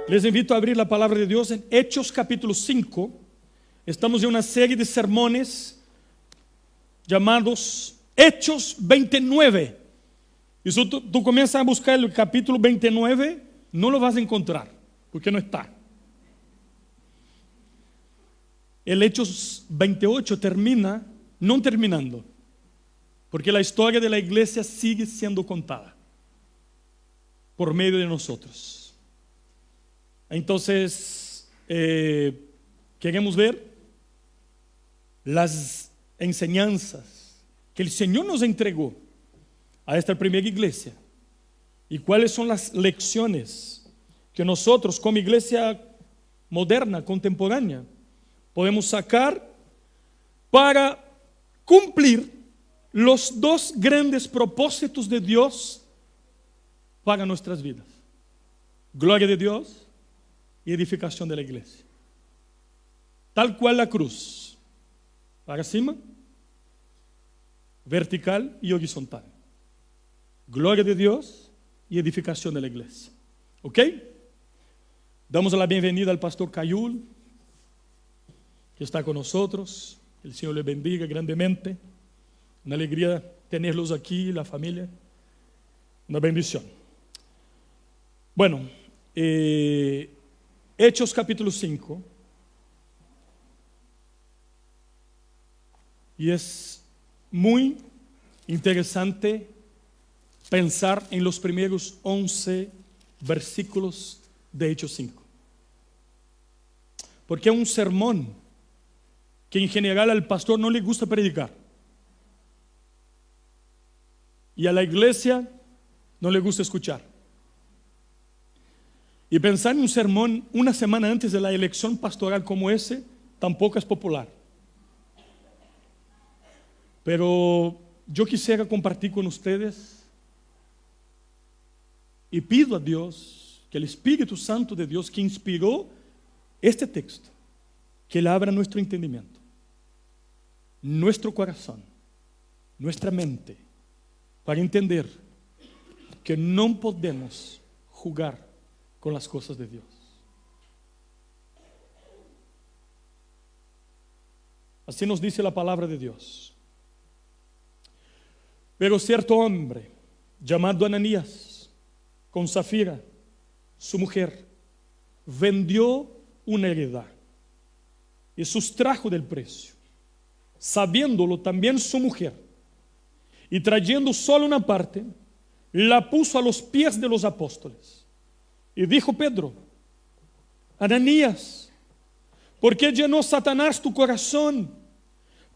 Les invito a abrir la palabra de Dios en Hechos capítulo 5. Estamos en una serie de sermones llamados Hechos 29. Y si tú comienzas a buscar el capítulo 29, no lo vas a encontrar, porque no está. El Hechos 28 termina no terminando, porque la historia de la iglesia sigue siendo contada por medio de nosotros. Entonces, queremos ver las enseñanzas que el Señor nos entregó a esta primera iglesia y cuáles son las lecciones que nosotros como iglesia moderna, contemporánea, podemos sacar para cumplir los dos grandes propósitos de Dios para nuestras vidas: gloria de Dios y edificación de la iglesia. Tal cual la cruz, para cima, vertical y horizontal. Gloria de Dios y edificación de la iglesia. ¿Ok? Damos la bienvenida al pastor Cayul, que está con nosotros. El Señor le bendiga grandemente. Una alegría tenerlos aquí, la familia. Una bendición. Bueno, Hechos capítulo 5. Y es muy interesante pensar en los primeros 11 versículos de Hechos 5. Porque es un sermón que en general al pastor no le gusta predicar. Y a la iglesia no le gusta escuchar. Y pensar en un sermón una semana antes de la elección pastoral como ese tampoco es popular. Pero yo quisiera compartir con ustedes y pido a Dios que el Espíritu Santo de Dios que inspiró este texto, que Él abra nuestro entendimiento, nuestro corazón, nuestra mente, para entender que no podemos jugar con las cosas de Dios. Así nos dice la palabra de Dios. Pero cierto hombre llamado Ananías, con Safira, su mujer, vendió una heredad y sustrajo del precio, sabiéndolo también su mujer, y trayendo solo una parte, la puso a los pies de los apóstoles. Y dijo Pedro: Ananías, ¿por qué llenó Satanás tu corazón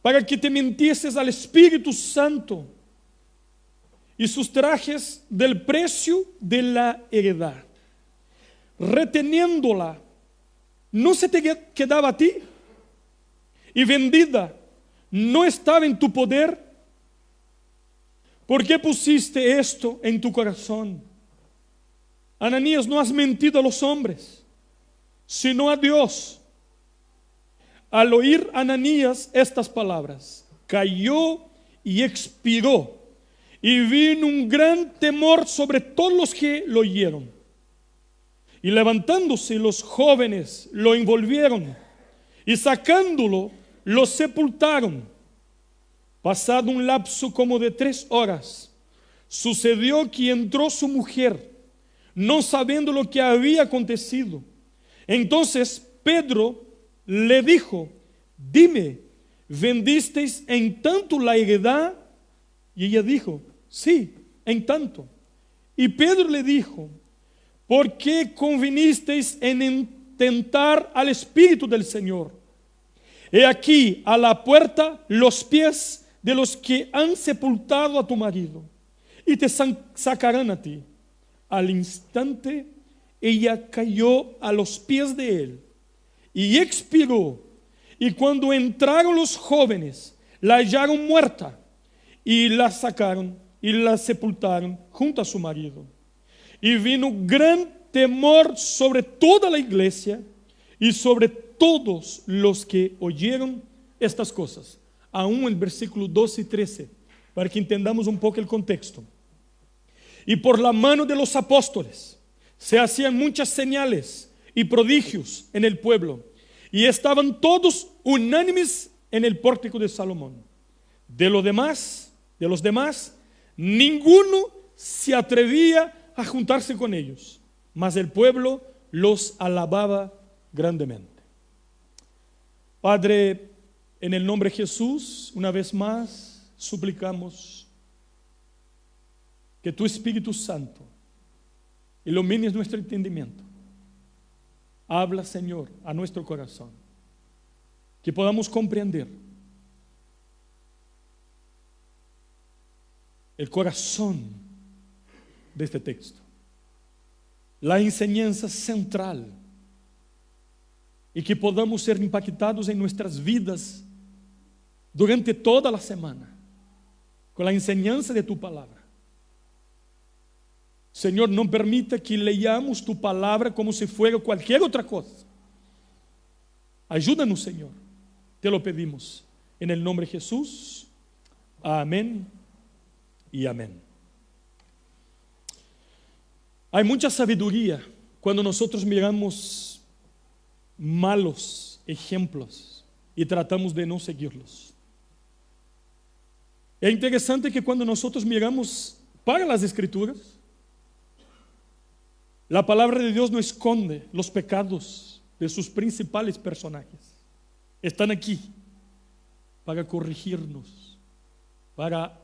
para que te mintieses al Espíritu Santo y sustrajes del precio de la heredad? Reteniéndola, ¿no se te quedaba a ti? Y vendida, ¿no estaba en tu poder? ¿Por qué pusiste esto en tu corazón? Ananías, no has mentido a los hombres, sino a Dios. Al oír Ananías estas palabras, cayó y expiró, y vino un gran temor sobre todos los que lo oyeron. Y levantándose los jóvenes lo envolvieron, y sacándolo lo sepultaron. Pasado un lapso como de 3 horas, sucedió que entró su mujer, no sabiendo lo que había acontecido. Entonces Pedro le dijo: dime, ¿vendisteis en tanto la heredad? Y ella dijo: sí, en tanto. Y Pedro le dijo: ¿por qué convinisteis en tentar al Espíritu del Señor? He aquí a la puerta los pies de los que han sepultado a tu marido, y te sacarán a ti. Al instante ella cayó a los pies de él y expiró. Y cuando entraron los jóvenes, la hallaron muerta, y la sacaron y la sepultaron junto a su marido. Y vino gran temor sobre toda la iglesia y sobre todos los que oyeron estas cosas. Aún el versículo 12 y 13, para que entendamos un poco el contexto. y por la mano de los apóstoles se hacían muchas señales y prodigios en el pueblo, y estaban todos unánimes en el pórtico de Salomón. De los demás, ninguno se atrevía a juntarse con ellos, mas el pueblo los alababa grandemente. Padre, en el nombre de Jesús, una vez más, suplicamos que tu Espíritu Santo ilumines nuestro entendimiento. Habla, Señor, a nuestro corazón, que podamos comprender el corazón de este texto, la enseñanza central, y que podamos ser impactados en nuestras vidas durante toda la semana con la enseñanza de tu palabra. Señor, no permita que leamos tu palabra como si fuera cualquier otra cosa. Ayúdanos, Señor, te lo pedimos en el nombre de Jesús. Amén y amén. Hay mucha sabiduría cuando nosotros miramos malos ejemplos y tratamos de no seguirlos. Es interesante que cuando nosotros miramos para las Escrituras, la palabra de Dios no esconde los pecados de sus principales personajes. Están aquí para corregirnos, para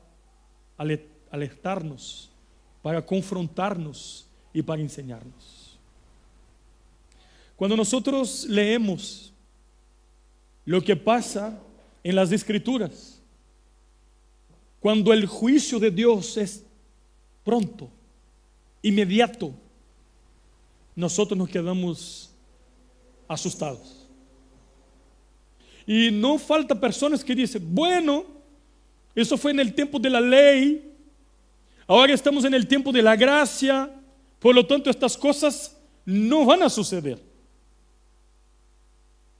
alertarnos, para confrontarnos y para enseñarnos. Cuando nosotros leemos lo que pasa en las Escrituras, cuando el juicio de Dios es pronto, inmediato, nosotros nos quedamos asustados. Y no falta personas que dicen, bueno, eso fue en el tiempo de la ley, ahora estamos en el tiempo de la gracia, por lo tanto estas cosas no van a suceder.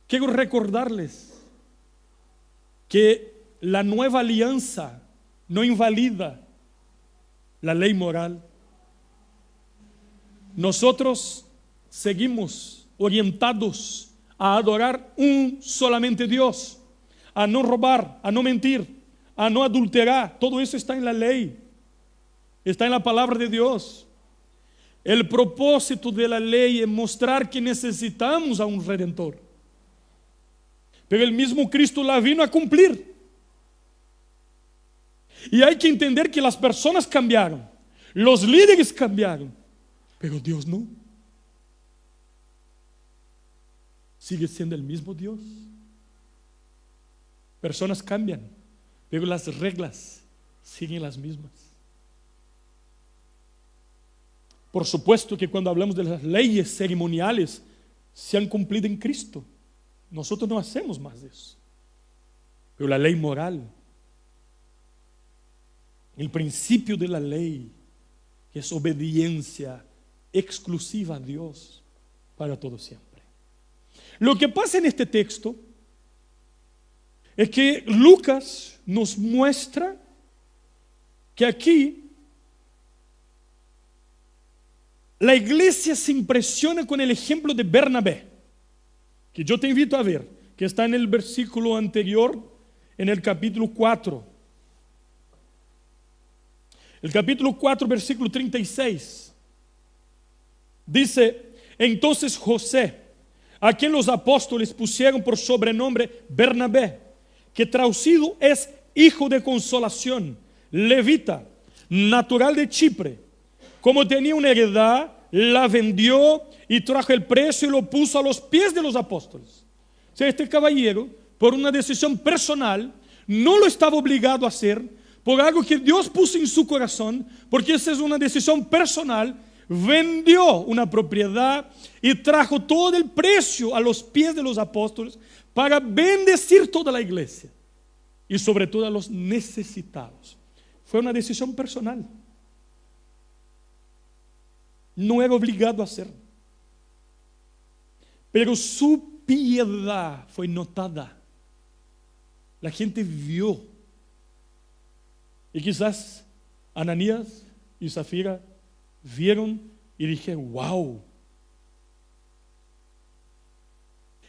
Quiero recordarles que la nueva alianza no invalida la ley moral. Nosotros seguimos orientados a adorar un solamente Dios, a no robar, a no mentir, a no adulterar. Todo eso está en la ley, está en la palabra de Dios. El propósito de la ley es mostrar que necesitamos a un Redentor. Pero el mismo Cristo la vino a cumplir. Y hay que entender que las personas cambiaron, los líderes cambiaron, pero Dios no. Sigue siendo el mismo Dios. Personas cambian, pero las reglas siguen las mismas. Por supuesto que cuando hablamos de las leyes ceremoniales, se han cumplido en Cristo. Nosotros no hacemos más eso. Pero la ley moral, el principio de la ley, es obediencia exclusiva a Dios para todo siempre. Lo que pasa en este texto es que Lucas nos muestra que aquí la iglesia se impresiona con el ejemplo de Bernabé, que yo te invito a ver, que está en el versículo anterior, en el capítulo 4. El capítulo 4, versículo 36. Dice, entonces José, a quien los apóstoles pusieron por sobrenombre Bernabé, que traducido es hijo de consolación, levita, natural de Chipre, como tenía una heredad, la vendió y trajo el precio y lo puso a los pies de los apóstoles. O sea, este caballero, por una decisión personal, no lo estaba obligado a hacer, por algo que Dios puso en su corazón, porque esa es una decisión personal, vendió una propiedad y trajo todo el precio a los pies de los apóstoles para bendecir toda la iglesia y sobre todo a los necesitados. Fue una decisión personal. No era obligado a hacer, pero su piedad fue notada. La gente vio. Y quizás Ananías y Zafira vieron y dijeron, wow.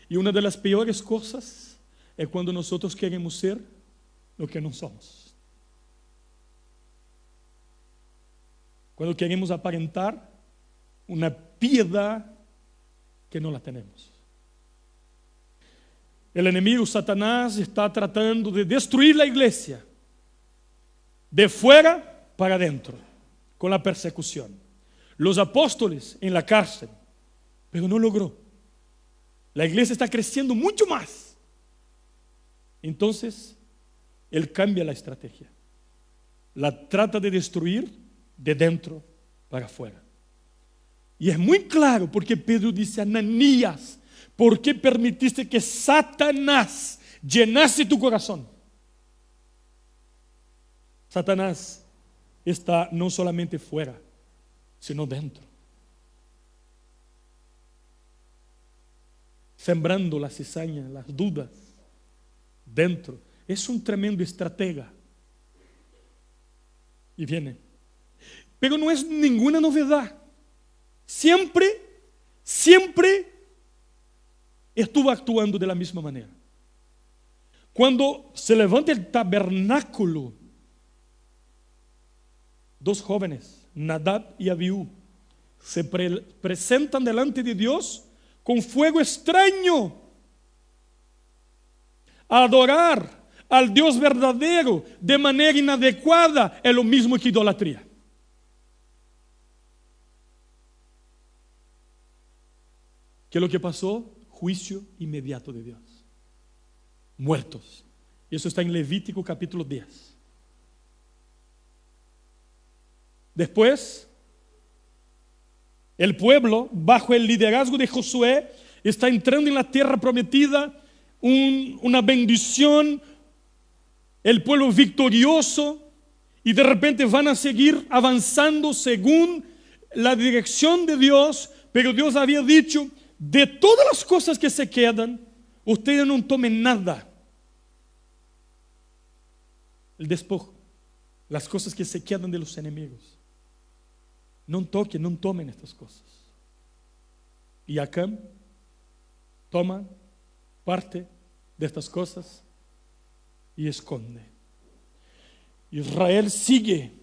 Y una de las peores cosas es cuando nosotros queremos ser lo que no somos. Cuando queremos aparentar una piedad que no la tenemos. El enemigo Satanás está tratando de destruir la iglesia de fuera para adentro, con la persecución. Los apóstoles en la cárcel, pero no logró. La iglesia está creciendo mucho más. Entonces, él cambia la estrategia. La trata de destruir de dentro para afuera. Y es muy claro porque Pedro dice, Ananías, ¿por qué permitiste que Satanás llenase tu corazón? Satanás está no solamente fuera, sino dentro. Sembrando la cizaña, las dudas dentro. Es un tremendo estratega. Y viene. Pero no es ninguna novedad. Siempre estuvo actuando de la misma manera. Cuando se levanta el tabernáculo, dos jóvenes, Nadab y Abiú, se presentan delante de Dios con fuego extraño, a adorar al Dios verdadero de manera inadecuada es lo mismo que idolatría. ¿Qué es lo que pasó? Juicio inmediato de Dios. Muertos. Eso está en Levítico capítulo 10. Después, el pueblo, bajo el liderazgo de Josué, está entrando en la tierra prometida, una bendición, el pueblo victorioso, y de repente van a seguir avanzando según la dirección de Dios, pero Dios había dicho, de todas las cosas que se quedan, ustedes no tomen nada. El despojo, las cosas que se quedan de los enemigos. No toquen, no tomen estas cosas. Y Acán toma parte de estas cosas y esconde. Israel sigue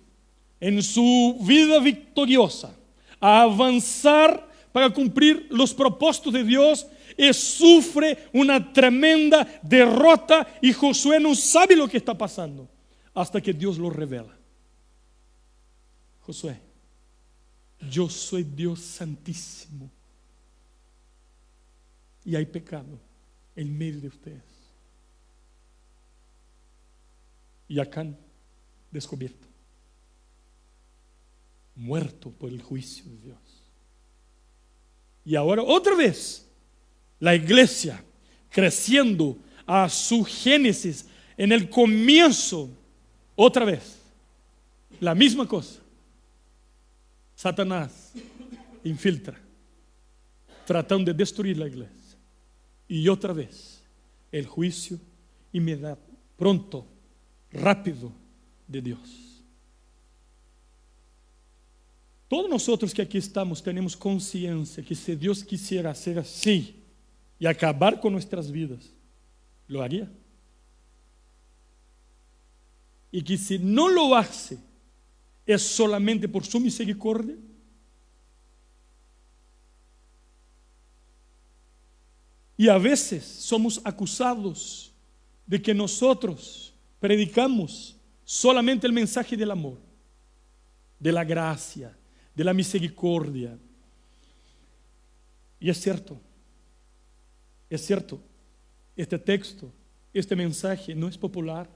en su vida victoriosa a avanzar para cumplir los propósitos de Dios y sufre una tremenda derrota y Josué no sabe lo que está pasando hasta que Dios lo revela. Josué, yo soy Dios santísimo y hay pecado en medio de ustedes. Y Acán descubierto, muerto por el juicio de Dios. Y ahora otra vez la iglesia creciendo a su génesis en el comienzo, otra vez la misma cosa. Satanás infiltra tratando de destruir la iglesia y otra vez el juicio inmediato, pronto, rápido de Dios. Todos nosotros que aquí estamos tenemos conciencia que si Dios quisiera hacer así y acabar con nuestras vidas, lo haría. Y que si no lo hace, es solamente por su misericordia. Y a veces somos acusados de que nosotros predicamos solamente el mensaje del amor, de la gracia, de la misericordia. Y es cierto, este texto, este mensaje no es popular.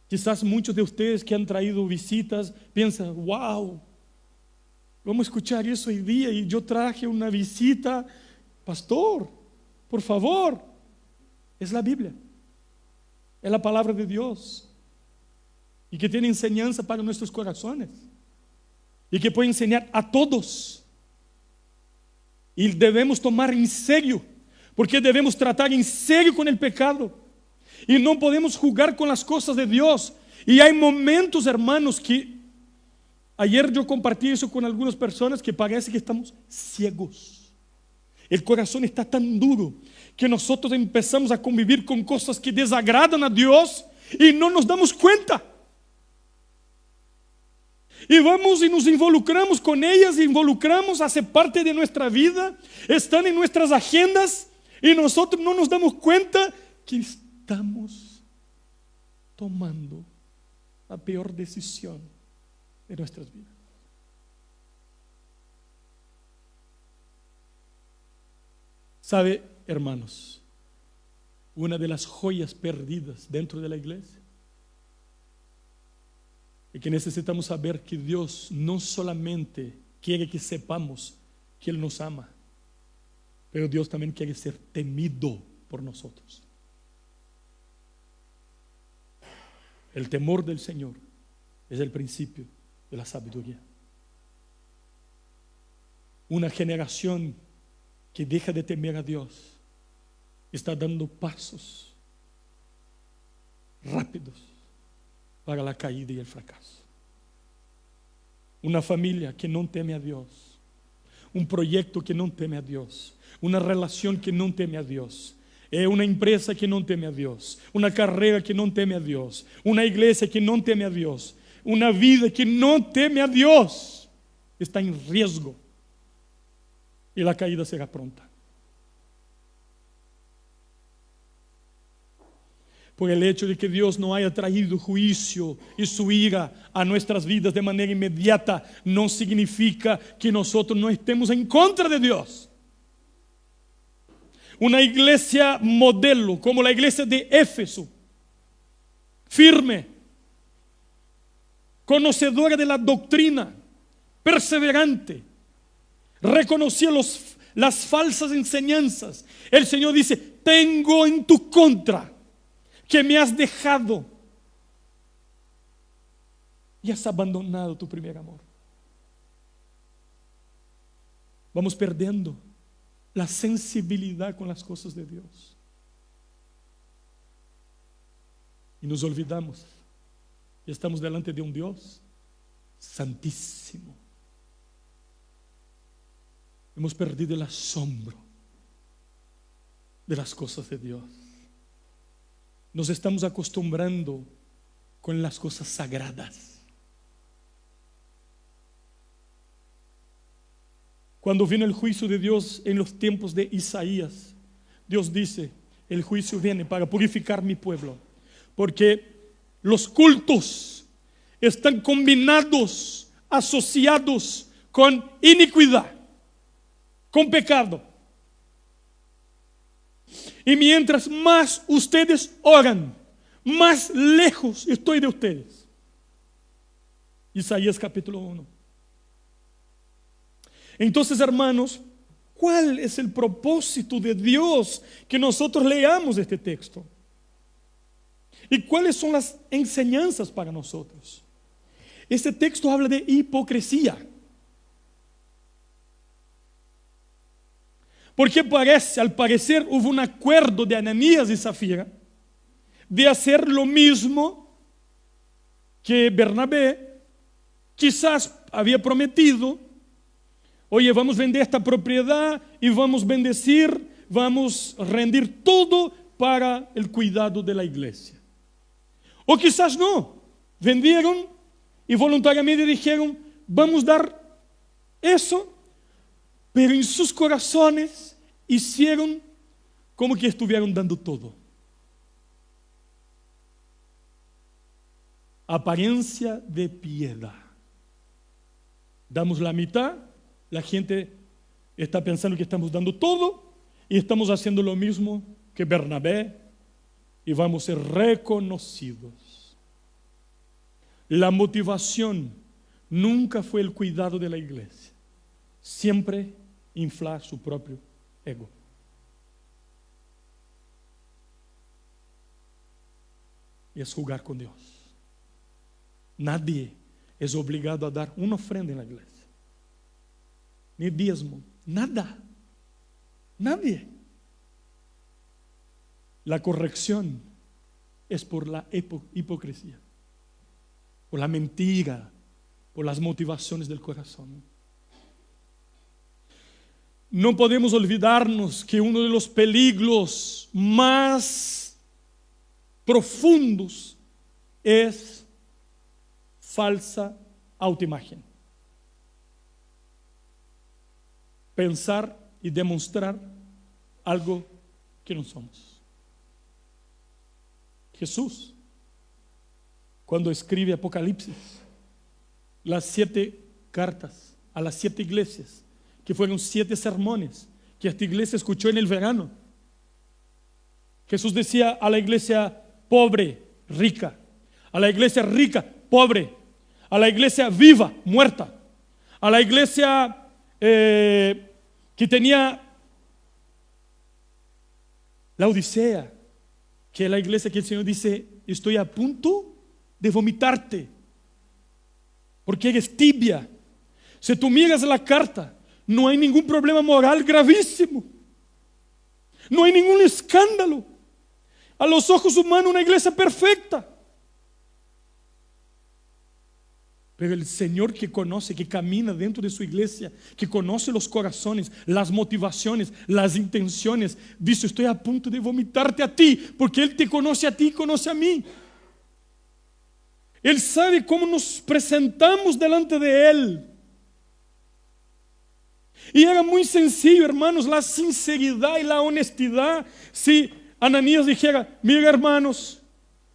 Quizás muchos de ustedes que han traído visitas piensan, wow, vamos a escuchar eso hoy día y yo traje una visita. Pastor, por favor, es la Biblia, es la palabra de Dios y que tiene enseñanza para nuestros corazones y que puede enseñar a todos. Y debemos tomar en serio, porque debemos tratar en serio con el pecado y no podemos jugar con las cosas de Dios Y hay momentos, hermanos, que ayer yo compartí eso con algunas personas que parece que estamos ciegos. El corazón está tan duro que nosotros empezamos a convivir con cosas que desagradan a Dios y no nos damos cuenta. Y vamos y nos involucramos con ellas, involucramos, hace parte de nuestra vida, están en nuestras agendas y nosotros no nos damos cuenta que estamos tomando la peor decisión de nuestras vidas. ¿Sabe, hermanos? Una de las joyas perdidas dentro de la iglesia es que necesitamos saber que Dios no solamente quiere que sepamos que Él nos ama, pero Dios también quiere ser temido por nosotros. El temor del Señor es el principio de la sabiduría. Una generación que deja de temer a Dios está dando pasos rápidos para la caída y el fracaso. Una familia que no teme a Dios, un proyecto que no teme a Dios, una relación que no teme a Dios, una empresa que no teme a Dios, una carrera que no teme a Dios, una iglesia que no teme a Dios, una vida que no teme a Dios, está en riesgo y la caída será pronta. Por el hecho de que Dios no haya traído juicio y su ira a nuestras vidas de manera inmediata, no significa que nosotros no estemos en contra de Dios. Una iglesia modelo, como la iglesia de Éfeso, firme, conocedora de la doctrina, perseverante, reconocía las falsas enseñanzas. El Señor dice: tengo en tu contra que me has dejado y has abandonado tu primer amor. Vamos perdiendo la sensibilidad con las cosas de Dios y nos olvidamos y estamos delante de un Dios santísimo. Hemos perdido el asombro de las cosas de Dios. Nos estamos acostumbrando con las cosas sagradas. Cuando vino el juicio de Dios en los tiempos de Isaías, Dios dice: el juicio viene para purificar mi pueblo, porque los cultos están combinados, asociados con iniquidad, con pecado. Y mientras más ustedes oran, más lejos estoy de ustedes. Isaías capítulo 1. Entonces, hermanos, ¿cuál es el propósito de Dios que nosotros leamos este texto? ¿Y cuáles son las enseñanzas para nosotros? Este texto habla de hipocresía. Porque al parecer hubo un acuerdo de Ananías y Zafira de hacer lo mismo que Bernabé quizás había prometido. Oye, vamos a vender esta propiedad y vamos a bendecir, vamos a rendir todo para el cuidado de la iglesia. O quizás no, vendieron y voluntariamente dijeron: vamos a dar eso, pero en sus corazones hicieron como que estuvieron dando todo. Apariencia de piedad. Damos la mitad, la gente está pensando que estamos dando todo y estamos haciendo lo mismo que Bernabé y vamos a ser reconocidos. La motivación nunca fue el cuidado de la iglesia, siempre inflar su propio ego. Y es jugar con Dios. Nadie es obligado a dar una ofrenda en la iglesia, ni diezmo, nada, nadie. La corrección es por la hipocresía. por la mentira, por las motivaciones del corazón. No podemos olvidarnos que uno de los peligros más profundos es falsa autoimagen. Pensar y demostrar algo que no somos. Jesús, cuando escribe Apocalipsis, las 7 cartas a las 7 iglesias, que fueron 7 sermones que esta iglesia escuchó en el verano. Jesús decía a la iglesia pobre, rica, a la iglesia rica, pobre, a la iglesia viva, muerta, a la iglesia que tenía la Odisea, que es la iglesia que el Señor dice: estoy a punto de vomitarte, porque eres tibia. Si tú miras la carta, no hay ningún problema moral gravísimo, no hay ningún escándalo. A los ojos humanos, una iglesia perfecta. Pero el Señor que conoce, que camina dentro de su iglesia, que conoce los corazones, las motivaciones, las intenciones, dice: estoy a punto de vomitarte a ti, porque Él te conoce a ti y conoce a mí. Él sabe cómo nos presentamos delante de Él. Y era muy sencillo, hermanos, la sinceridad y la honestidad. Si Ananías dijera: mira, hermanos,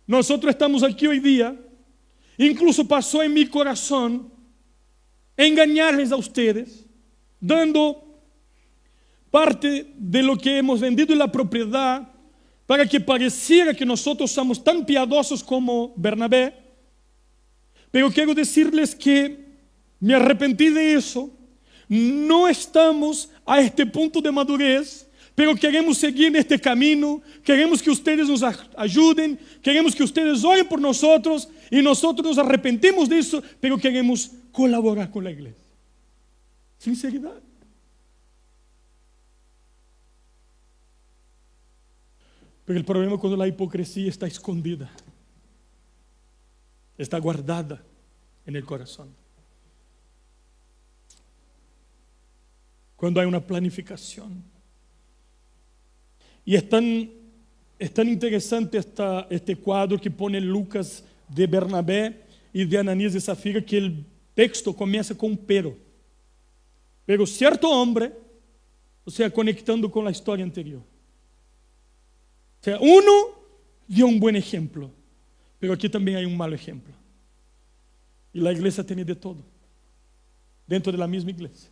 nosotros estamos aquí hoy día, incluso pasó en mi corazón engañarles a ustedes, dando parte de lo que hemos vendido en la propiedad, para que pareciera que nosotros somos tan piadosos como Bernabé. Pero quiero decirles que me arrepentí de eso. No estamos a este punto de madurez, pero queremos seguir en este camino. Queremos que ustedes nos ayuden, queremos que ustedes oren por nosotros, y nosotros nos arrepentimos de eso, pero queremos colaborar con la iglesia. Sinceridad. Pero el problema es cuando la hipocresía está escondida, está guardada en el corazón. Cuando hay una planificación. Y es tan interesante este cuadro que pone Lucas de Bernabé y de Ananías de Safira, que el texto comienza con un pero. Pero cierto hombre, o sea, conectando con la historia anterior. O sea, uno dio un buen ejemplo, pero aquí también hay un mal ejemplo. Y la iglesia tiene de todo, dentro de la misma iglesia.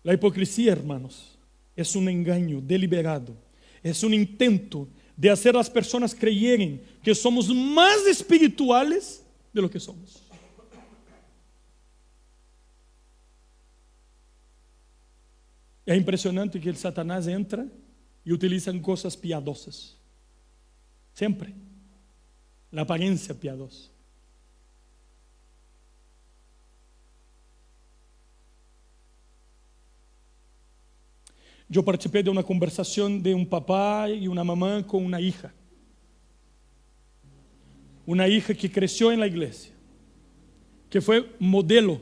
La hipocresía, hermanos, es un engaño deliberado, es un intento de hacer a las personas creyeran que somos más espirituales de lo que somos. Es impresionante que el Satanás entra y utilizan cosas piadosas, siempre, la apariencia piadosa. Yo participé de una conversación de un papá y una mamá con una hija. Una hija que creció en la iglesia, que fue modelo.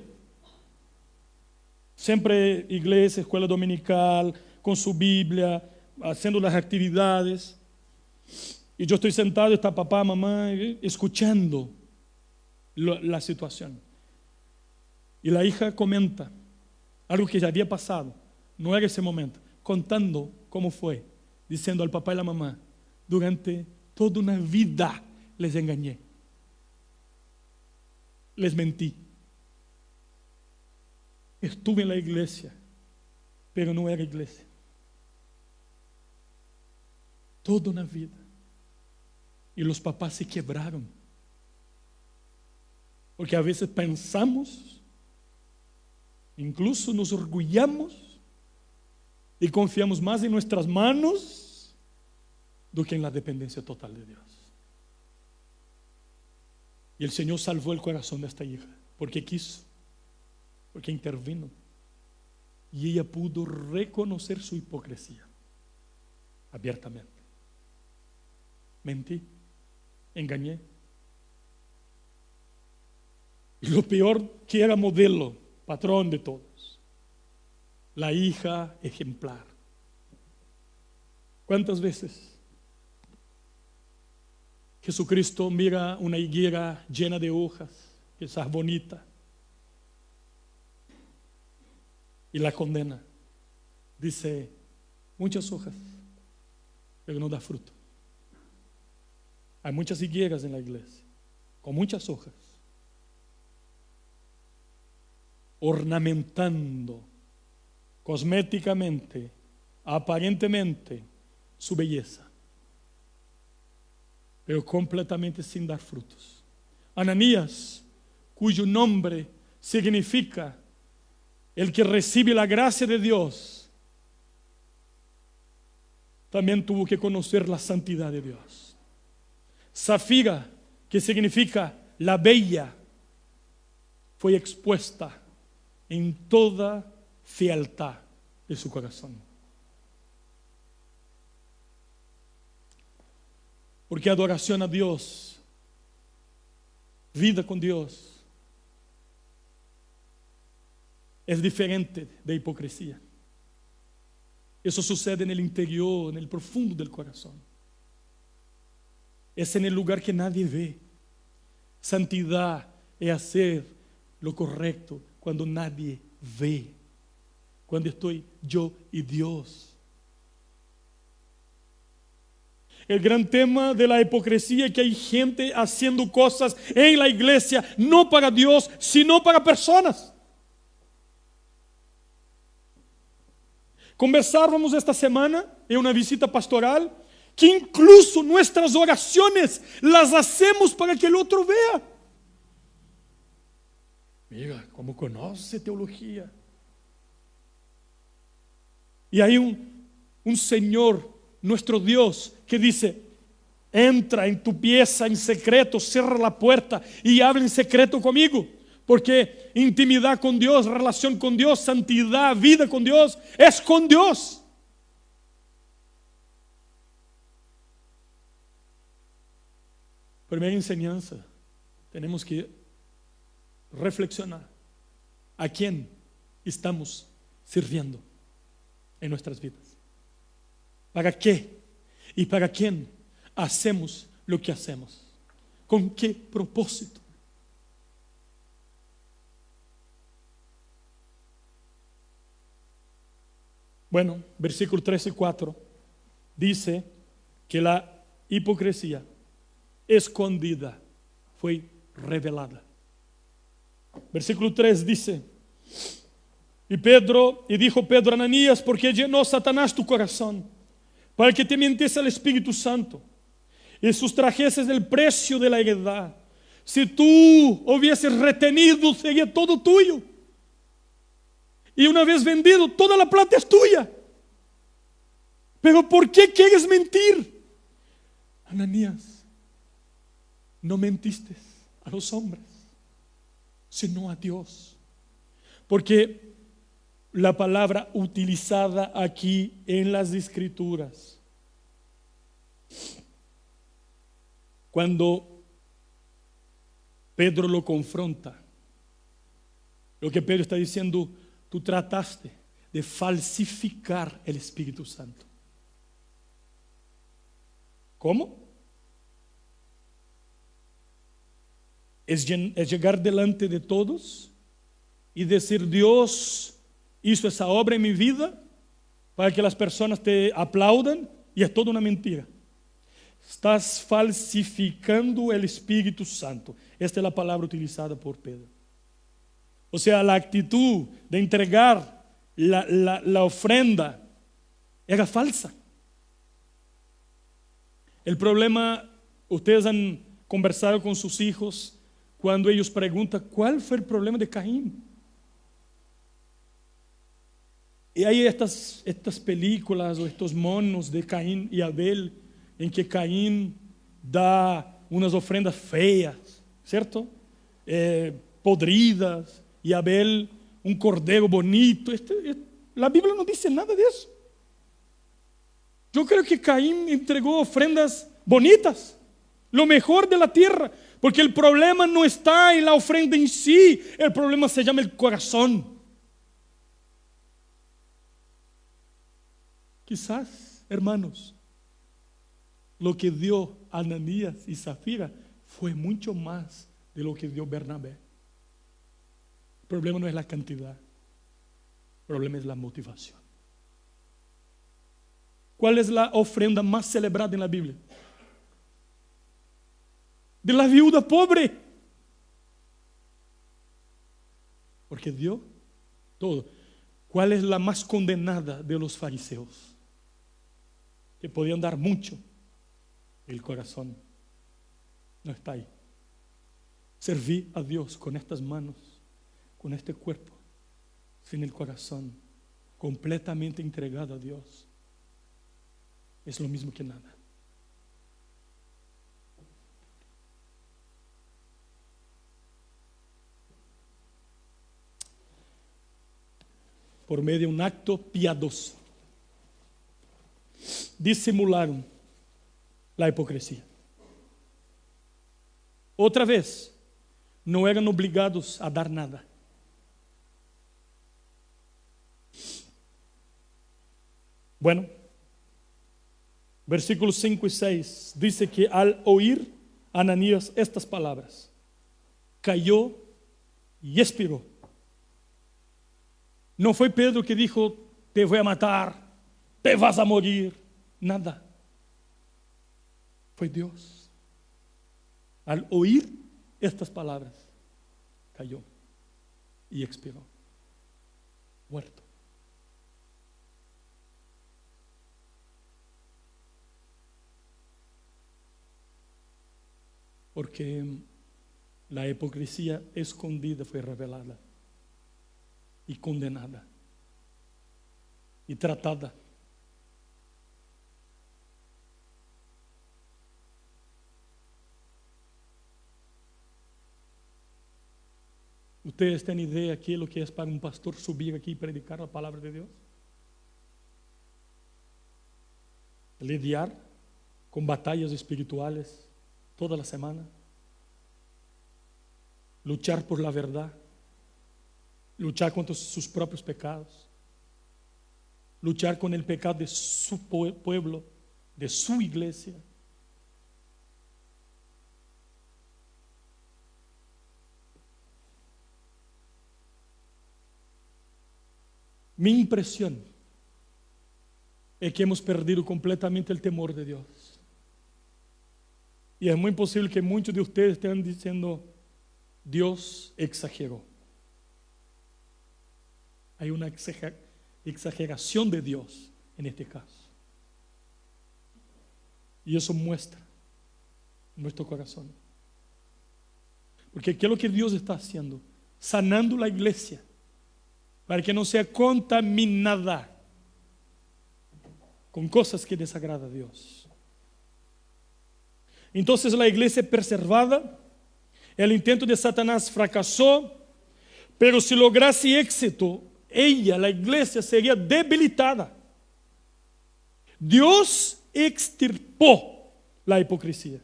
Siempre iglesia, escuela dominical, con su Biblia, haciendo las actividades. Y yo estoy sentado, está papá, mamá, escuchando la situación. Y la hija comenta algo que ya había pasado, no era ese momento, contando cómo fue, diciendo al papá y la mamá: durante toda una vida les engañé, les mentí, estuve en la iglesia, pero no era iglesia, toda una vida. Y los papás se quebraron, porque a veces pensamos, incluso nos orgullamos y confiamos más en nuestras manos do que en la dependencia total de Dios. Y el Señor salvó el corazón de esta hija, porque quiso, porque intervino, y ella pudo reconocer su hipocresía abiertamente. mentí, engañé. Y lo peor, que era modelo, patrón de todos, la hija ejemplar. ¿Cuántas veces Jesucristo mira una higuera llena de hojas, que está bonita, y la condena? Dice, muchas hojas, pero no da fruto. Hay muchas higueras en la iglesia, con muchas hojas, ornamentando cosméticamente, aparentemente, su belleza, pero completamente sin dar frutos. Ananías, cuyo nombre significa el que recibe la gracia de Dios, también tuvo que conocer la santidad de Dios. Safira, que significa la bella, fue expuesta en toda fealdad de su corazón. Porque adoración a Dios, vida con Dios, es diferente de hipocresía. Eso sucede en el interior, en el profundo del corazón. Es en el lugar que nadie ve. Santidad es hacer lo correcto cuando nadie ve. Cuando estoy yo y Dios. El gran tema de la hipocresía es que hay gente haciendo cosas en la iglesia, no para Dios, sino para personas. Conversávamos esta semana en una visita pastoral que incluso nuestras oraciones las hacemos para que el otro vea. Mira, cómo conoce teología. Y hay un Señor, nuestro Dios, que dice, entra en tu pieza en secreto, cierra la puerta y habla en secreto conmigo. Porque intimidad con Dios, relación con Dios, santidad, vida con Dios, es con Dios. Primera enseñanza, tenemos que reflexionar a quién estamos sirviendo en nuestras vidas. ¿Para qué? ¿Y para quién hacemos lo que hacemos? ¿Con qué propósito? Bueno, versículo 13 y 4 dice que la hipocresía escondida fue revelada. Versículo 3 dice, y dijo Pedro a Ananías, porque llenó Satanás tu corazón, para que te mientes al Espíritu Santo y sustrajeses el precio de la heredad. Si tú hubieses retenido, sería todo tuyo. Y una vez vendido, toda la plata es tuya. Pero ¿por qué quieres mentir? Ananías, no mentiste a los hombres, sino a Dios. Porque la palabra utilizada aquí en las Escrituras, cuando Pedro lo confronta, lo que Pedro está diciendo, tú trataste de falsificar el Espíritu Santo. ¿Cómo? Es llegar delante de todos y decir, Dios hizo esa obra en mi vida para que las personas te aplaudan, y es toda una mentira. Estás falsificando el Espíritu Santo. Esta es la palabra utilizada por Pedro. O sea, la actitud de entregar la ofrenda era falsa. El problema, ustedes han conversado con sus hijos cuando ellos preguntan, ¿cuál fue el problema de Caín? Y hay estas películas o estos monos de Caín y Abel, en que Caín da unas ofrendas feas, ¿cierto? Podridas, y Abel un cordero bonito. La Biblia no dice nada de eso. Yo creo que Caín entregó ofrendas bonitas, lo mejor de la tierra, porque el problema no está en la ofrenda en sí, el problema se llama el corazón. Quizás, hermanos, lo que dio Ananías y Zafira fue mucho más de lo que dio Bernabé. El problema no es la cantidad, el problema es la motivación. ¿Cuál es la ofrenda más celebrada en la Biblia? De la viuda pobre. Porque dio todo. ¿Cuál es la más condenada de los fariseos? Que podían dar mucho. El corazón no está ahí. Serví a Dios con estas manos, con este cuerpo, sin el corazón, completamente entregado a Dios. Es lo mismo que nada. Por medio de un acto piadoso, disimularon la hipocresía. Otra vez, no eran obligados a dar nada. Bueno, versículos 5 y 6 dice que al oír Ananías estas palabras, cayó y expiró. No fue Pedro que dijo, te voy a matar, te vas a morir. Nada. Fue Dios. Al oír estas palabras, cayó y expiró, muerto. Porque la hipocresía escondida fue revelada y condenada y tratada. ¿Ustedes tienen idea aquí lo que es para un pastor subir aquí y predicar la palabra de Dios? Lidiar con batallas espirituales toda la semana. Luchar por la verdad. Luchar contra sus propios pecados. Luchar con el pecado de su pueblo, de su iglesia. Mi impresión es que hemos perdido completamente el temor de Dios. Y es muy posible que muchos de ustedes estén diciendo, Dios exageró. Hay una exageración de Dios en este caso. Y eso muestra nuestro corazón. Porque ¿qué es lo que Dios está haciendo? Sanando la iglesia para que no sea contaminada con cosas que desagradan a Dios. Entonces la iglesia preservada, el intento de Satanás fracasó, pero si lograse éxito, ella, la iglesia, sería debilitada. Dios extirpó la hipocresía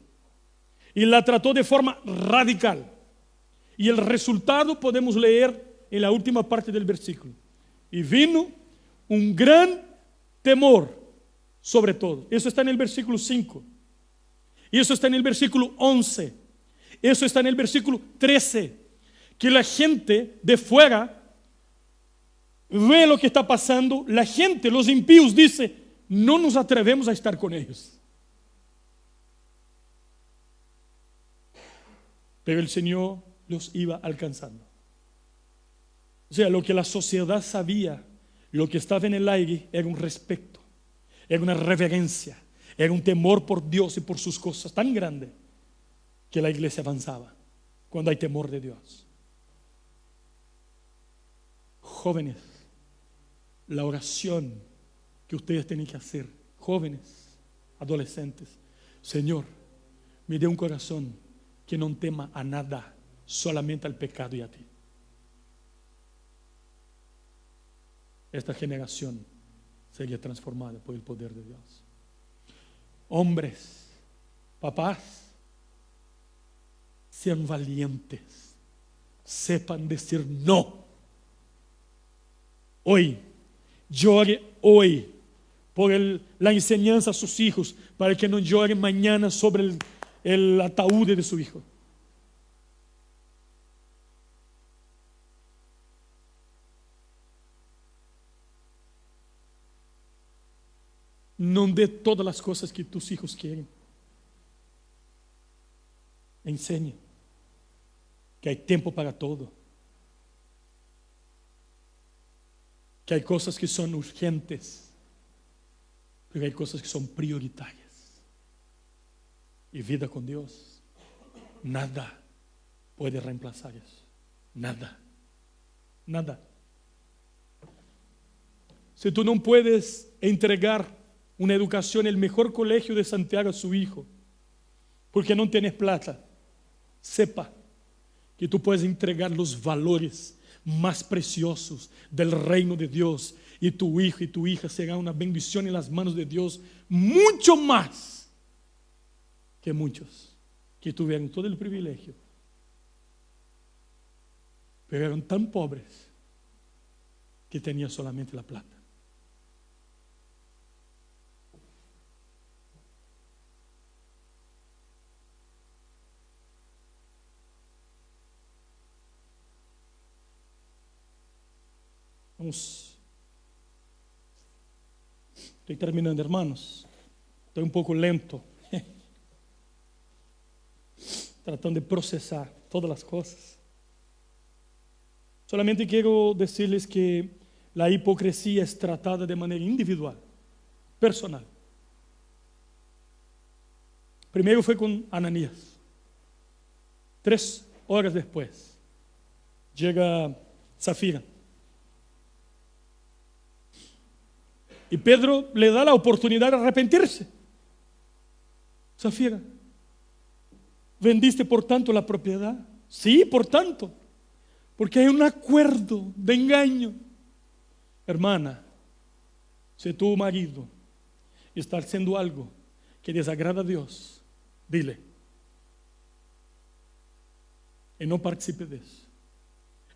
y la trató de forma radical. Y el resultado podemos leer en la última parte del versículo. Y vino un gran temor sobre todo. Eso está en el versículo 5. Y eso está en el versículo 11. Eso está en el versículo 13. Que la gente de fuera ve lo que está pasando. La gente, los impíos, dice, no nos atrevemos a estar con ellos. Pero el Señor los iba alcanzando. O sea, lo que la sociedad sabía, lo que estaba en el aire era un respeto, era una reverencia, era un temor por Dios y por sus cosas tan grande que la iglesia avanzaba cuando hay temor de Dios. Jóvenes, la oración que ustedes tienen que hacer, jóvenes, adolescentes, Señor, me dé un corazón que no tema a nada, solamente al pecado y a ti. Esta generación sería transformada por el poder de Dios. Hombres, Papás, sean valientes, sepan decir no. Hoy, llore hoy por la enseñanza a sus hijos, para que no lloren mañana sobre el ataúd de su hijo. No dé todas las cosas que tus hijos quieren. Enseñe que hay tiempo para todo, que hay cosas que son urgentes, pero hay cosas que son prioritarias. Y vida con Dios, nada puede reemplazar eso. Nada, nada. Si tú no puedes entregar una educación en el mejor colegio de Santiago a su hijo, porque no tienes plata, sepa que tú puedes entregar los valores más preciosos del reino de Dios, y tu hijo y tu hija será una bendición en las manos de Dios, mucho más que muchos que tuvieron todo el privilegio, pero eran tan pobres que tenían solamente la plata. Vamos. Estoy terminando, hermanos. Estoy un poco lento, tratando de procesar todas las cosas. Solamente quiero decirles que la hipocresía es tratada de manera individual, personal. Primero fue con Ananías. 3 horas después llega Zafira. Y Pedro le da la oportunidad de arrepentirse. Zafira, ¿vendiste por tanto la propiedad? Sí, por tanto, porque hay un acuerdo de engaño. Hermana, si tu marido está haciendo algo que desagrada a Dios, dile, y no participe de eso.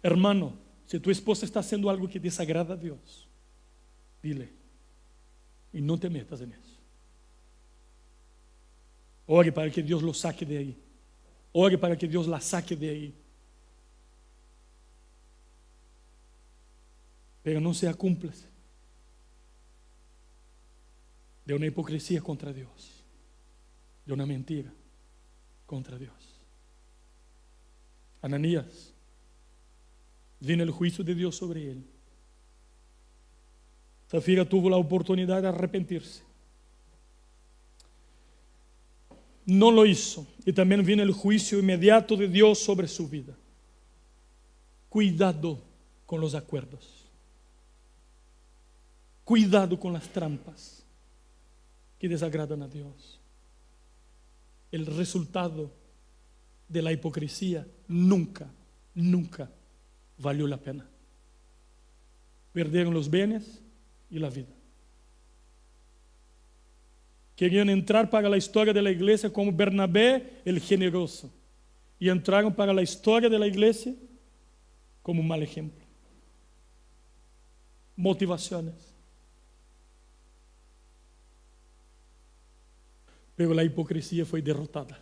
Hermano, si tu esposa está haciendo algo que desagrada a Dios, dile, y no te metas en eso. Ore para que Dios lo saque de ahí. Ore para que Dios la saque de ahí. Pero no sea cúmplice de una hipocresía contra Dios, de una mentira contra Dios. Ananías, vino el juicio de Dios sobre él. Zafira tuvo la oportunidad de arrepentirse. No lo hizo. Y también vino el juicio inmediato de Dios sobre su vida. Cuidado con los acuerdos. Cuidado con las trampas que desagradan a Dios. El resultado de la hipocresía nunca valió la pena. Perdieron los bienes y la vida. Querían entrar para la historia de la iglesia como Bernabé el generoso, y entraron para la historia de la iglesia como un mal ejemplo. Motivaciones. Pero la hipocresía fue derrotada.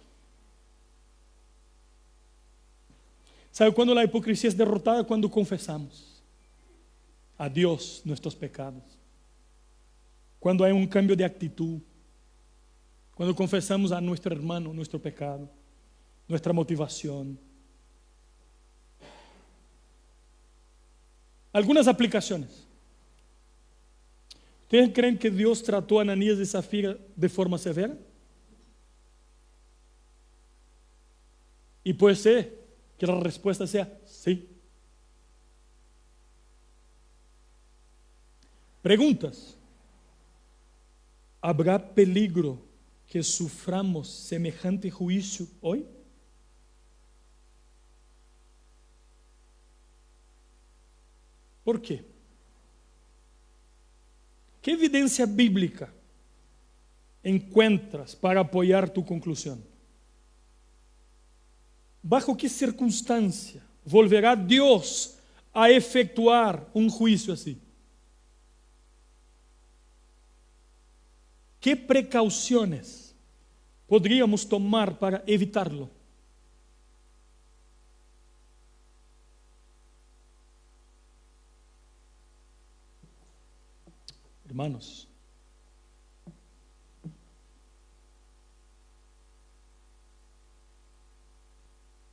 ¿Sabe cuándo la hipocresía es derrotada? Cuando confesamos a Dios nuestros pecados. Cuando hay un cambio de actitud. Cuando confesamos a nuestro hermano nuestro pecado, nuestra motivación. Algunas aplicaciones. ¿Ustedes creen que Dios trató a Ananías y Zafira de forma severa? Y puede ser que la respuesta sea sí. Preguntas. ¿Habrá peligro que suframos semejante juicio hoy? ¿Por qué? ¿Qué evidencia bíblica encuentras para apoyar tu conclusión? ¿Bajo qué circunstancia volverá Dios a efectuar un juicio así? ¿Qué precauciones podríamos tomar para evitarlo? Hermanos,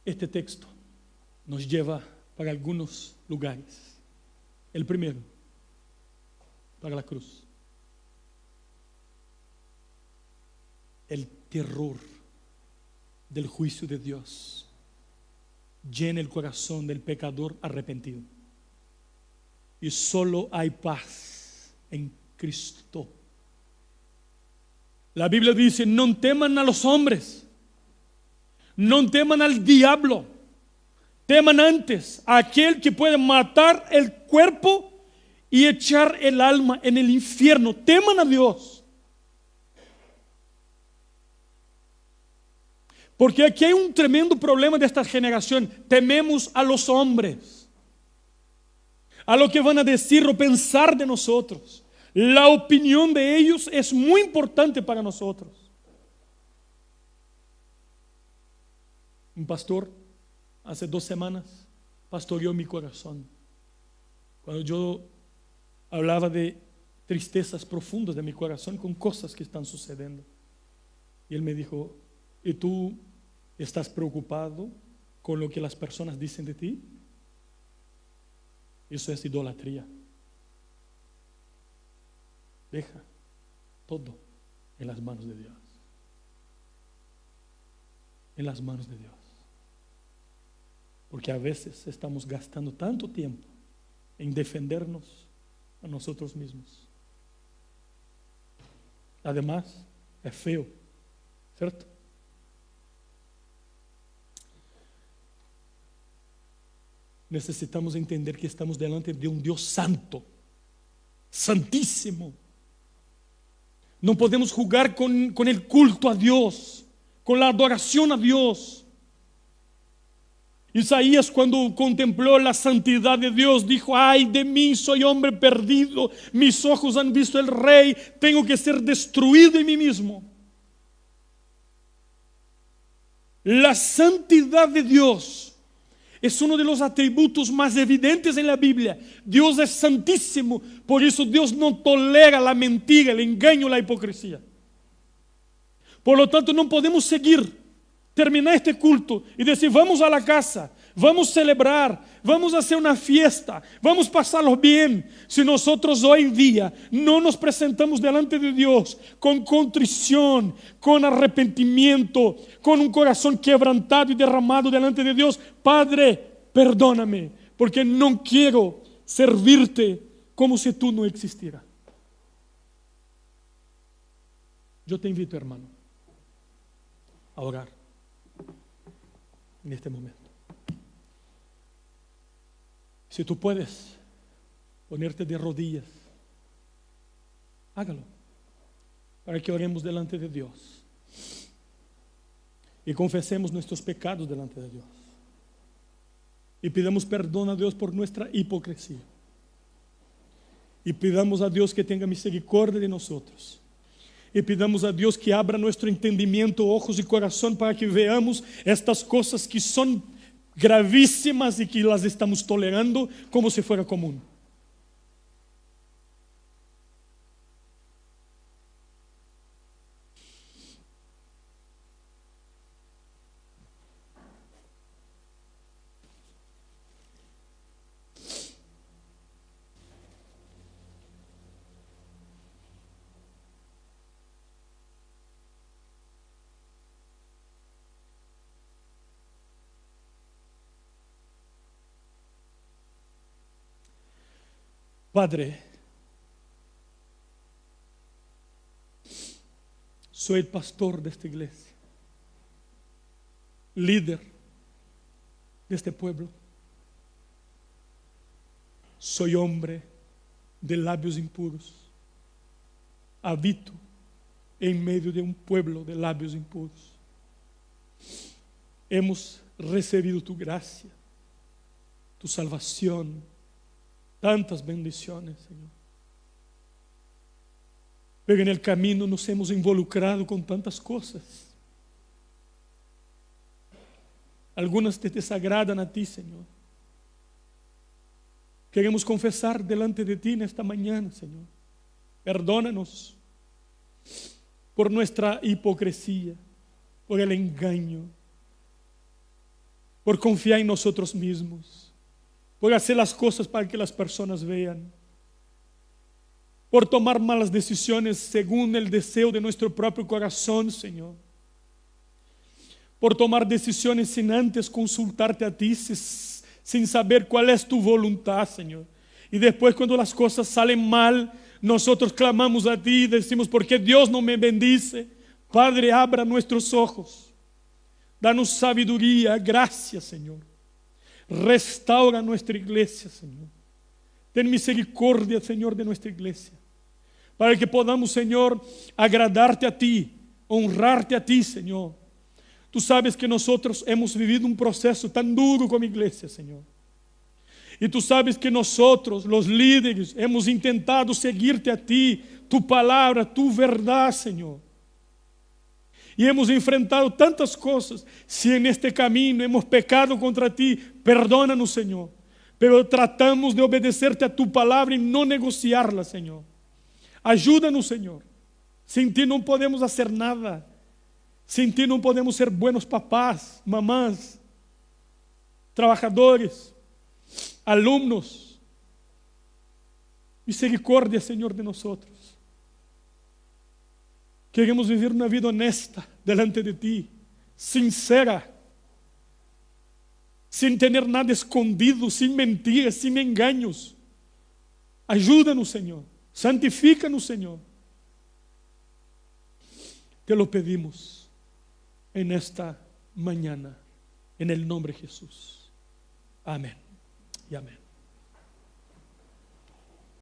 este texto nos lleva para algunos lugares. El primero, para la cruz. El terror del juicio de Dios llena el corazón del pecador arrepentido. Y solo hay paz en Cristo. La Biblia dice: no teman a los hombres, no teman al diablo, teman antes a aquel que puede matar el cuerpo y echar el alma en el infierno. Teman a Dios. Porque aquí hay un tremendo problema de esta generación. Tememos a los hombres, a lo que van a decir o pensar de nosotros. La opinión de ellos es muy importante para nosotros. Un pastor hace 2 semanas pastoreó mi corazón cuando yo hablaba de tristezas profundas de mi corazón con cosas que están sucediendo. Y él me dijo: ¿y tú estás preocupado con lo que las personas dicen de ti? Eso es idolatría. Deja todo en las manos de Dios. En las manos de Dios. Porque a veces estamos gastando tanto tiempo en defendernos a nosotros mismos. Además, es feo, ¿cierto? Necesitamos entender que estamos delante de un Dios santo, santísimo. No podemos jugar con el culto a Dios, con la adoración a Dios. Isaías, cuando contempló la santidad de Dios, dijo: ay de mí, soy hombre perdido, mis ojos han visto el Rey, tengo que ser destruido en mí mismo. La santidad de Dios es uno de los atributos más evidentes en la Biblia. Dios es santísimo, por eso Dios no tolera la mentira, el engaño, la hipocresía. Por lo tanto, no podemos terminar este culto y decir: vamos a la casa, vamos a celebrar, vamos a hacer una fiesta, vamos a pasarlo bien, si nosotros hoy en día no nos presentamos delante de Dios con contrición, con arrepentimiento, con un corazón quebrantado y derramado delante de Dios. Padre, perdóname, porque no quiero servirte como si tú no existieras. Yo te invito, hermano, a orar en este momento. Si tú puedes ponerte de rodillas, hágalo, para que oremos delante de Dios y confesemos nuestros pecados delante de Dios y pidamos perdón a Dios por nuestra hipocresía y pidamos a Dios que tenga misericordia de nosotros. Y pidamos a Dios que abra nuestro entendimiento, ojos y corazón, para que veamos estas cosas que son gravísimas y que las estamos tolerando como si fuera común. Padre, soy el pastor de esta iglesia, líder de este pueblo. Soy hombre de labios impuros, habito en medio de un pueblo de labios impuros. Hemos recibido tu gracia, tu salvación, tantas bendiciones, Señor. Pero en el camino nos hemos involucrado con tantas cosas. Algunas te desagradan a ti, Señor. Queremos confesar delante de ti en esta mañana, Señor. Perdónanos por nuestra hipocresía, por el engaño, por confiar en nosotros mismos, por hacer las cosas para que las personas vean, por tomar malas decisiones según el deseo de nuestro propio corazón, Señor, por tomar decisiones sin antes consultarte a ti, sin saber cuál es tu voluntad, Señor. Y después, cuando las cosas salen mal, nosotros clamamos a ti y decimos: ¿por qué Dios no me bendice? Padre, abra nuestros ojos, danos sabiduría, gracia, Señor. Restaura nuestra iglesia, Señor. Ten misericordia, Señor, de nuestra iglesia, para que podamos, Señor, agradarte a ti, honrarte a ti, Señor. Tú sabes que nosotros hemos vivido un proceso tan duro como iglesia, Señor. Y tú sabes que nosotros, los líderes, hemos intentado seguirte a ti, tu palabra, tu verdad, Señor. Y hemos enfrentado tantas cosas. Si en este camino hemos pecado contra ti, perdónanos, Señor. Pero tratamos de obedecerte a tu palabra y no negociarla, Señor. Ayúdanos, Señor. Sin ti no podemos hacer nada. Sin ti no podemos ser buenos papás, mamás, trabajadores, alumnos. Misericordia, Señor, de nosotros. Queremos vivir una vida honesta delante de ti, sincera, sin tener nada escondido, sin mentiras, sin engaños. Ayúdanos, Señor. Santifícanos, Señor. Te lo pedimos en esta mañana, en el nombre de Jesús. Amén y amén.